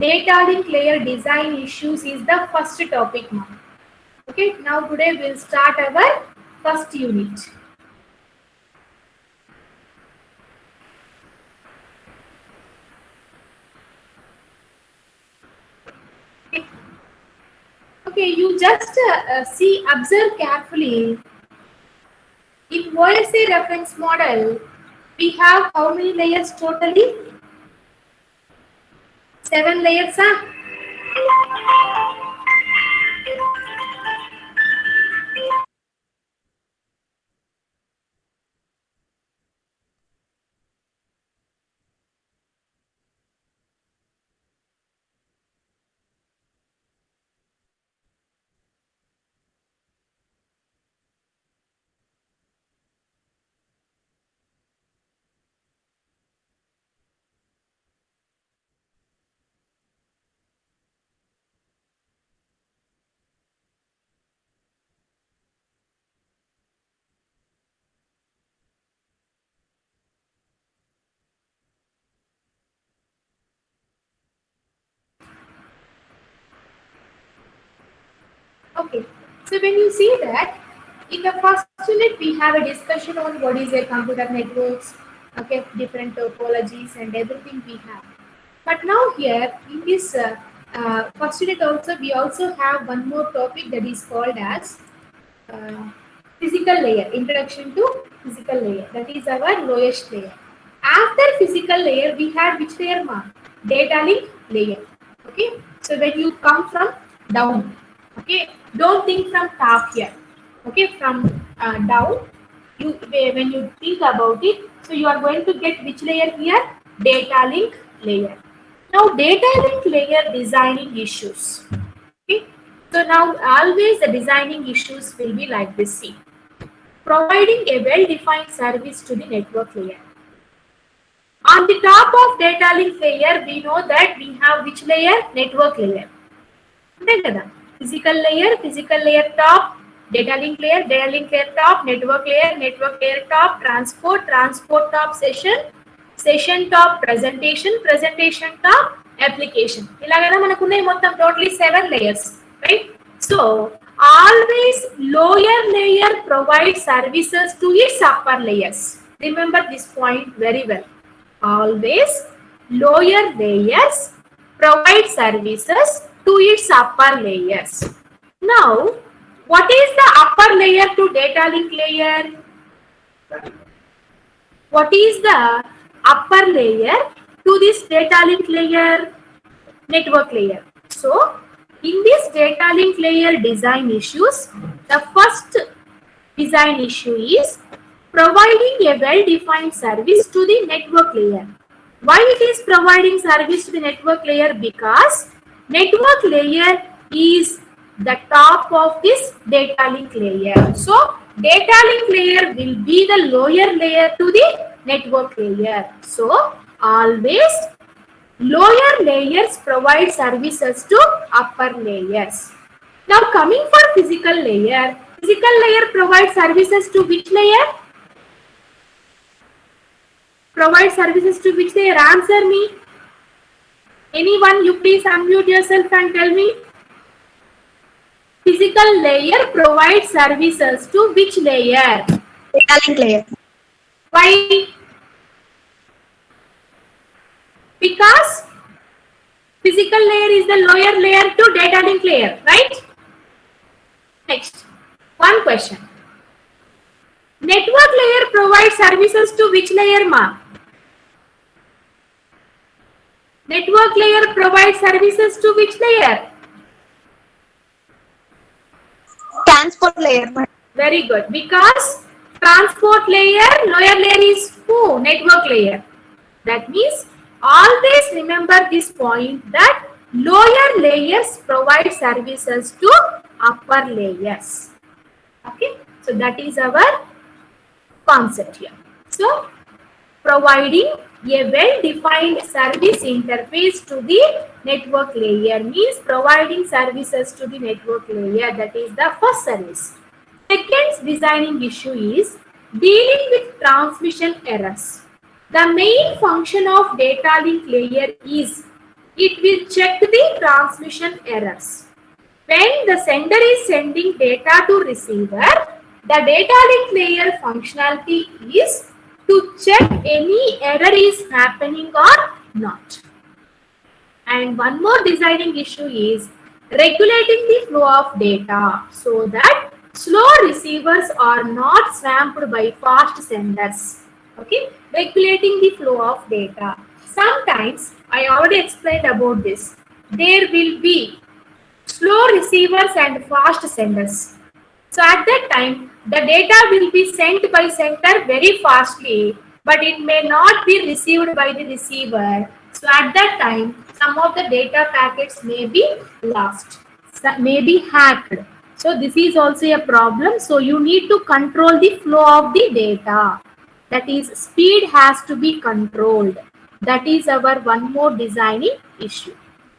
Data link layer design issues is the first topic now. Okay, now today we'll start our first unit. Okay, you just observe carefully. In OSA reference model, we have how many layers totally? 7 layers, huh? Okay, so when you see that, in the first unit we have a discussion on what is a computer networks, okay, different topologies and everything we have. But now here in this first unit also we also have one more topic that is called as uh, physical layer, introduction to physical layer. That is our lowest layer. After physical layer we have which layer, ma? Data link layer. Okay, so when you come from down, okay, don't think from top here, okay, from down, you when you think about it, so you are going to get which layer here? Data link layer. Now data link layer designing issues. Okay, so now always the designing issues will be like this. See, providing a well defined service to the network layer. On the top of data link layer, we know that we have which layer? Network layer. Physical layer top, data link layer top, network layer top, transport top, session top, presentation top, application. ఇలాగైనా మనకున్నాయి మొత్తం totally 7 layers, right? So always lower layer provides services to its upper layers. Remember this point very well. Always lower layers provide services to its upper layers. Now, what is the upper layer to data link layer? What is the upper layer to this data link layer? Network layer. So, in this data link layer design issues, the first design issue is providing a well-defined service to the network layer. Why it is providing service to the network layer? Because network layer is the top of this data link layer. So data link layer will be the lower layer to the network layer. So always lower layers provide services to upper layers. Now coming for physical layer provides services to which layer? Provide services to which layer? Answer me. Anyone, you please unmute yourself and tell me. Physical layer provides services to which layer? Data link layer. Why? Because physical layer is the lower layer to data link layer, right? Next, one question. Network layer provides services to which layer, ma? Network layer provides services to which layer? Transport layer. Very good. Because transport layer, lower layer is who? Network layer. That means always remember this point that lower layers provide services to upper layers. Okay. So that is our concept here. So providing a well-defined service interface to the network layer means providing services to the network layer. That is the first service. Second designing issue is dealing with transmission errors. The main function of data link layer is it will check the transmission errors. When the sender is sending data to receiver, the data link layer functionality is to check any error is happening or not. And one more designing issue is regulating the flow of data so that slow receivers are not swamped by fast senders. Okay, regulating the flow of data. Sometimes I already explained about this. There will be slow receivers and fast senders. So at that time, the data will be sent by sender very fastly, but it may not be received by the receiver. So at that time, some of the data packets may be lost, may be hacked. So this is also a problem. So you need to control the flow of the data. That is, speed has to be controlled. That is our one more designing issue.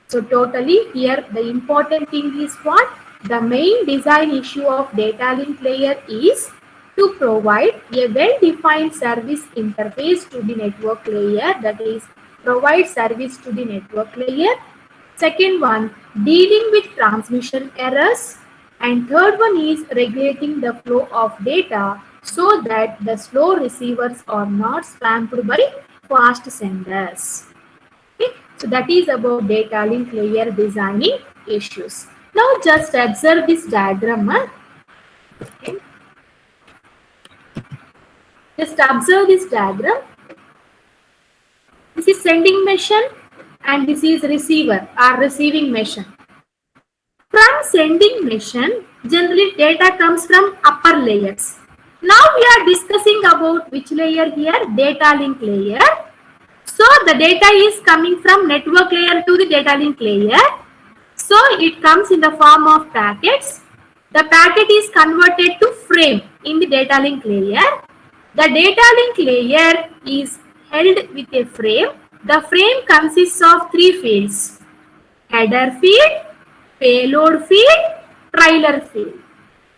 So totally here the important thing is what? The main design issue of data link layer is to provide a well-defined service interface to the network layer, that is provide service to the network layer. Second one, dealing with transmission errors. And third one is regulating the flow of data so that the slow receivers are not spammed by fast senders. Okay, so that is about data link layer designing issues. Now just observe this diagram. Okay. Just observe this diagram. This is sending machine and this is receiver or receiving machine. From sending machine, generally data comes from upper layers. Now we are discussing about which layer here? Data link layer. So the data is coming from network layer to the data link layer. So it comes in the form of packets. The packet is converted to frame in the data link layer. The data link layer is held with a frame. The frame consists of three fields: header field, payload field, trailer field.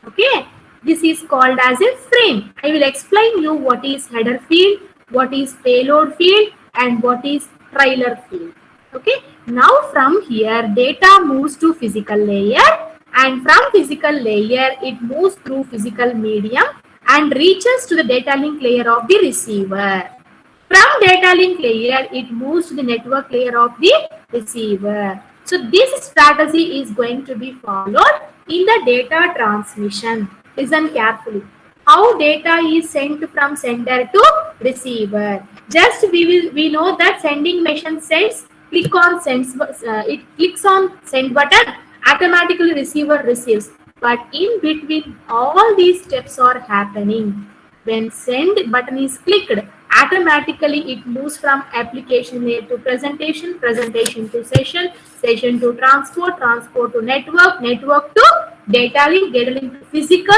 Okay, this is called as a frame. I will explain you what is header field, what is payload field, and what is trailer field. Okay, now from here data moves to physical layer, and from physical layer it moves through physical medium and reaches to the data link layer of the receiver. From data link layer it moves to the network layer of the receiver. So this strategy is going to be followed in the data transmission. Listen carefully. How data is sent from sender to receiver. Just we know that sending machine sends, click on sends, it clicks on send button, automatically receiver receives. But in between all these steps are happening. When send button is clicked, automatically it moves from application layer to presentation, presentation to session, session to transport, transport to network, network to data link to physical,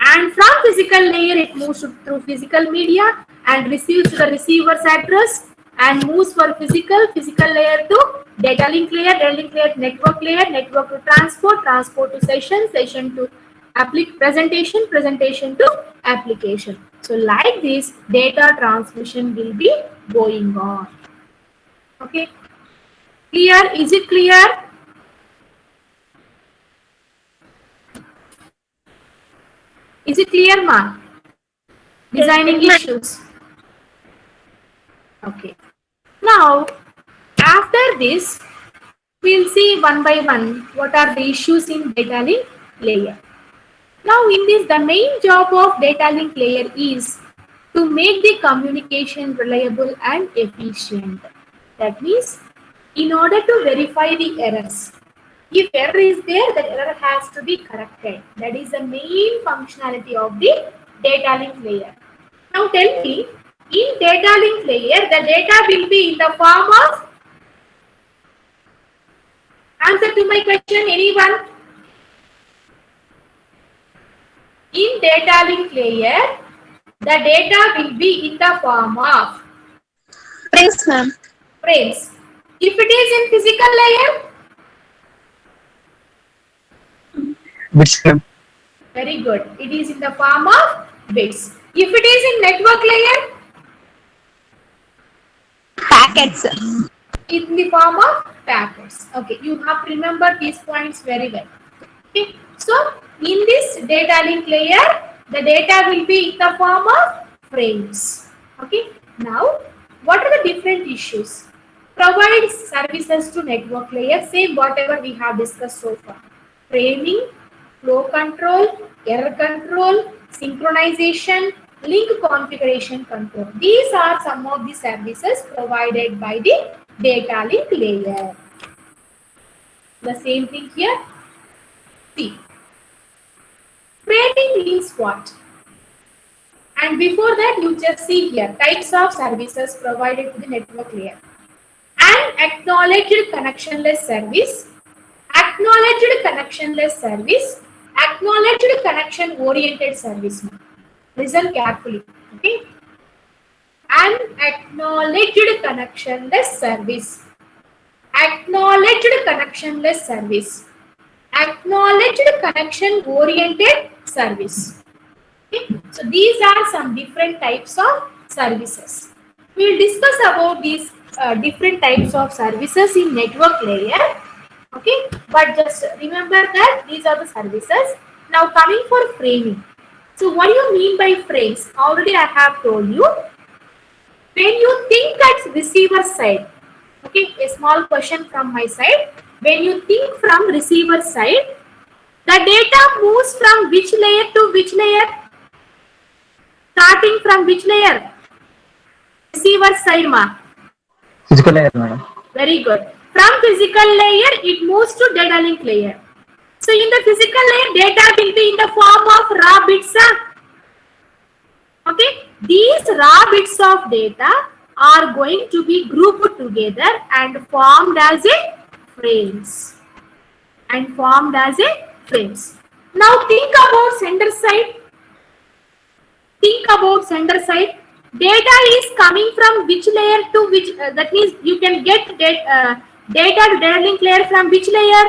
and from physical layer it moves through physical media and receives the receiver's address and moves for physical layer to data link layer to network layer, network to transport, transport to session, session to presentation, presentation to application. So like this data transmission will be going on. Okay, clear? Is it clear? Is it clear, ma? Designing issues. Okay. Now, after this, we'll see one by one what are the issues in data link layer. Now, in this, the main job of data link layer is to make the communication reliable and efficient. That means, in order to verify the errors, if error is there, that error has to be corrected. That is the main functionality of the data link layer. Now tell me, in data link layer, the data will be in the form of, answer to my question, anyone? In data link layer, the data will be in the form of Frames, ma'am. frames. If it is in physical layer, bits, ma'am. very good. It is in the form of bits. If it is in network layer, Packets. in the form of packets. Okay, you have to remember these points very well. Okay, so in this data link layer, the data will be in the form of frames. Okay, now what are the different issues? Provides services to network layer, same whatever we have discussed so far. Framing, flow control, error control, synchronization, link configuration control. These are some of the services provided by the data link layer. The same thing here. See, framing means what? And before that, you just see here types of services provided to the network layer. An acknowledged connectionless service, acknowledged connectionless service, acknowledged connection oriented service. Listen carefully. Okay. An acknowledged connectionless service, acknowledged connectionless service, acknowledged connection oriented service. Okay. So these are some different types of services. We will discuss about these different types of services in network layer. Okay, but just remember that these are the services. Now coming for framing. So what do you mean by frames? Already I have told you. When you think at receiver side, okay, a small question from my side. When you think from receiver side, the data moves from which layer to which layer? Starting from which layer? Receiver side, ma. Physical layer, madam. Very good. From physical layer, it moves to data link layer. So in the physical layer, data will be in the form of raw bits. Okay. These raw bits of data are going to be grouped together and formed as a frames. Now think about sender side. Data is coming from which layer to which, that means you can get data to data link layer from which layer?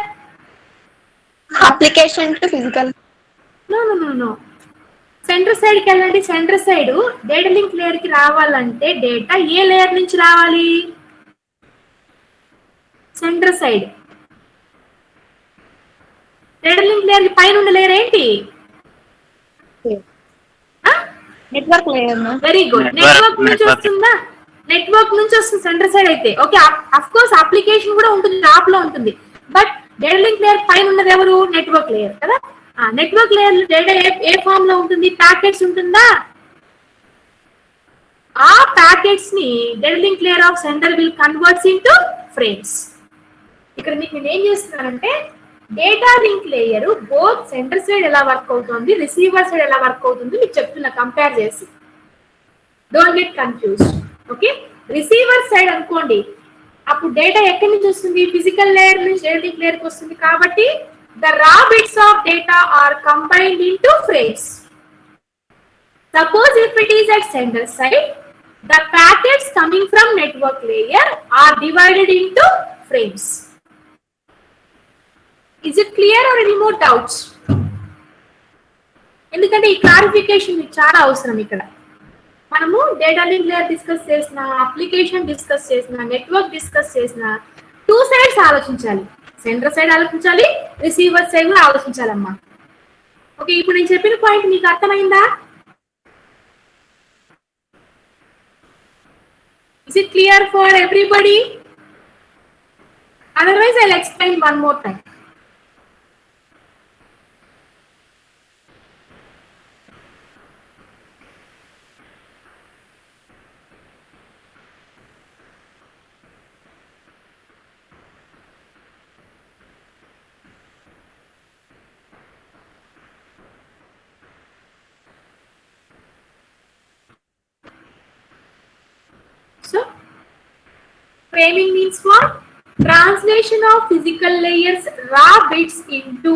Application to physical. No. Centre సైడ్కి వెళ్ళండి. Centre side data link లేయర్కి రావాలంటే data ఏ layer నుంచి రావాలి? Centre side. Data link layer పైన ఉన్న layer ఏంటి? Network layer. Very good. Network నుంచి వస్తుందా? నెట్వర్క్ నుంచి వస్తుంది సెంటర్ సైడ్ అయితే. ఓకే, అఫ్ కోర్స్ అప్లికేషన్ కూడా ఉంటుంది, టాప్ లో ఉంటుంది. బట్ డేటా లింక్ లేయర్ పైన ఉన్నది ఎవరు? నెట్వర్క్ లేయర్ కదా. నెట్వర్క్ లేయర్ డేటా ఏ ఫామ్ లో ఉంటుంది? ప్యాకెట్స్ ఉంటుందా? ఆ ప్యాకెట్స్ ని data link layer of sender will converts into frames. ఇక్కడ మీకు నేను ఏం చేస్తున్నానంటే data link layer both centre side ఎలా వర్క్ అవుతుంది, రిసీవర్ సైడ్ ఎలా వర్క్ అవుతుంది మీకు చెప్తున్నా కంపేర్ చేసి. Don't get confused. Okay, receiver side అనుకోండి, అప్పుడు డేటా ఎక్కడి నుంచి వస్తుంది? ఫిజికల్ లేయర్ నుంచి డేటా లింక్ లేయర్ కి వస్తుంది. కాబట్టి the raw bits of data are combined into frames. Suppose if it is at sender side, the packets coming from network layer are divided into frames. Is it clear or any more doubts? ఎందుకంటే ఈ clarification మీకు చాలా అవసరం. ఇక్కడ మనము data link layer discuss చేసిన, application discuss చేసిన, network discuss చేసిన, టూ సైడ్స్ ఆలోచించాలి. సెంటర్ సైడ్ ఆలోచించాలి, రిసీవర్ సైడ్ కూడా ఆలోచించాలమ్మా. ఓకే, ఇప్పుడు నేను చెప్పిన పాయింట్ మీకు అర్థమైందా? Is it clear for everybody? Otherwise, I'll explain one more time. So, framing means what? Translation of physical layers raw bits into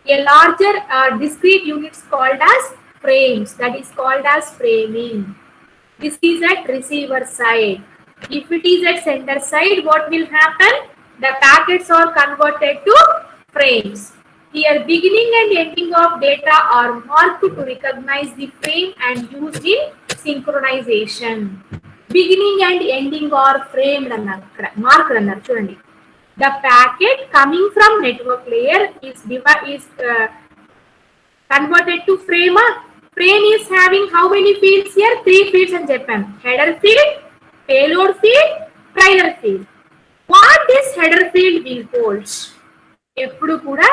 a larger discrete units called as frames. That is called as framing. This is at receiver side. If it is at sender side, what will happen? The packets are converted to frames. Here, beginning and ending of data are marked to recognize the frame and used in synchronization. Beginning and ending or framed అన్నారు, ఇక్కడ marked అన్నారు చూడండి. The packet coming from network layer is converted to frame. Frame is having how many fields here? 3 fields అని చెప్పాను. Header field, payload field, trailer field. What this header field will holds? ఎప్పుడు కూడా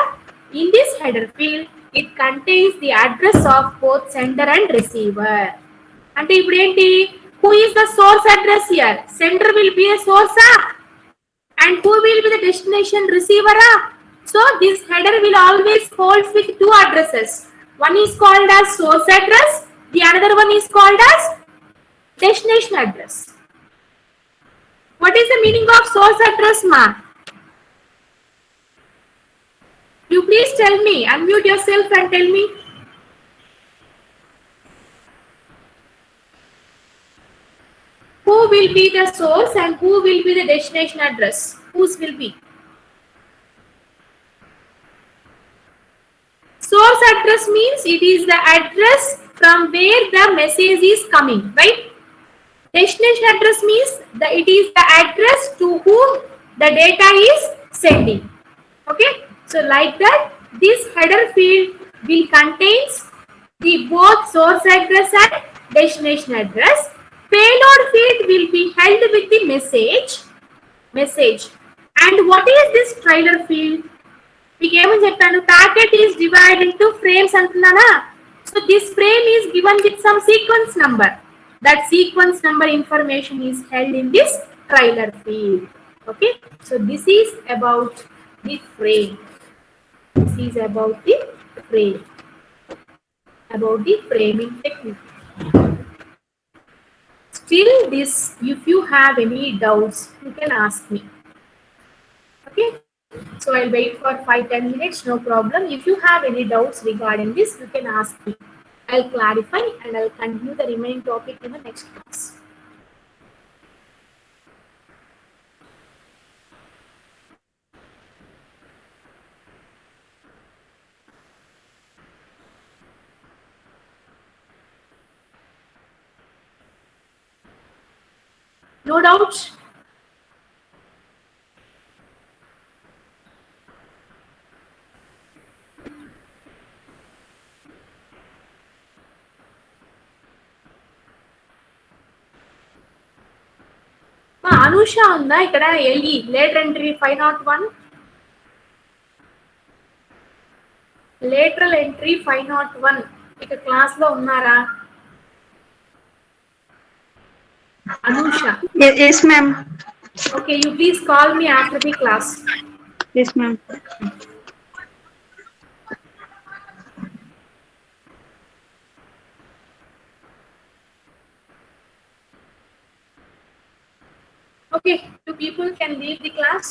in this header field it contains the address of both sender and receiver. అంటే ఇప్పుడు ఏంటి? Who is the source address here? Sender will be a source and who will be the destination receiver? So this header will always hold with two addresses. One is called as source address, the another one is called as destination address. What is the meaning of source address, ma? You please tell me. Unmute yourself and tell me. Who will be the source and who will be the destination address? Whose will be? Source address means it is the address from where the message is coming, right? Destination address means that it is the address to whom the data is sending. Okay, so like that, this header field will contains the both source address and destination address. Payload field will be held with the message. And what is this trailer field? మీకు ఏమని చెప్పాను? Packet is divide into frames అంటున్నానా? So this frame is given with some sequence number. That sequence number information is held in this trailer field. Okay, so this is about the frame. This is about the frame, about the framing technique. Still this, if you have any doubts, you can ask me. Okay, so I'll wait for 5-10 minutes, no problem. If you have any doubts regarding this, you can ask me. I'll clarify and I'll continue the remaining topic in the next class. No doubts? Anusha ఉందా ఇక్కడ? ఎల్ఈ later entry 501, lateral entry 501 ఇక class లో ఉన్నారా? Anusha. Yes, ma'am. Okay, you please call me after the class. Yes, ma'am. Okay, 2 people can leave the class.